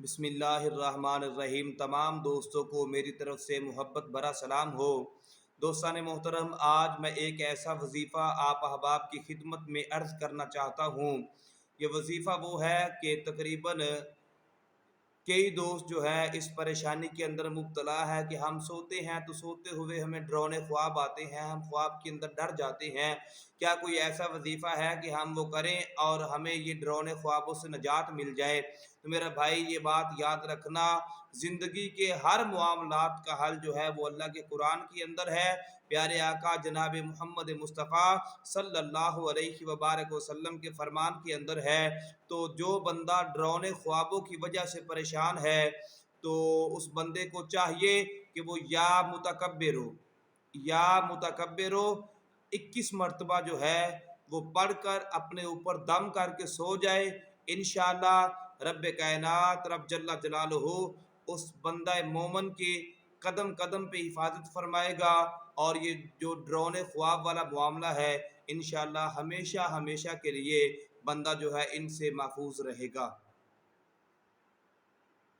بسم اللہ الرحمن الرحیم۔ تمام دوستوں کو میری طرف سے محبت بھرا سلام ہو۔ دوستان محترم، آج میں ایک ایسا وظیفہ آپ احباب کی خدمت میں عرض کرنا چاہتا ہوں۔ یہ وظیفہ وہ ہے کہ تقریباً کئی دوست جو ہے اس پریشانی کے اندر مبتلا ہے کہ ہم سوتے ہیں تو سوتے ہوئے ہمیں ڈرونے خواب آتے ہیں، ہم خواب کے اندر ڈر جاتے ہیں۔ کیا کوئی ایسا وظیفہ ہے کہ ہم وہ کریں اور ہمیں یہ ڈرونے خوابوں سے نجات مل جائے؟ تو میرا بھائی یہ بات یاد رکھنا، زندگی کے ہر معاملات کا حل جو ہے وہ اللہ کے قرآن کے اندر ہے۔ پیارے آقا جناب محمد مصطفیٰ صلی اللہ علیہ وبارک وسلم کے فرمان کے اندر ہے۔ تو جو بندہ ڈرونے خوابوں کی وجہ سے پریشان ہے تو اس بندے کو چاہیے کہ وہ یا متکبر ہو 21 مرتبہ جو ہے وہ پڑھ کر اپنے اوپر دم کر کے سو جائے۔ انشاءاللہ رب کائنات رب جل جلالہ اس بندہ مومن کے قدم قدم پہ حفاظت فرمائے گا، اور یہ جو ڈرونے خواب والا معاملہ ہے انشاءاللہ ہمیشہ ہمیشہ کے لیے بندہ جو ہے ان سے محفوظ رہے گا۔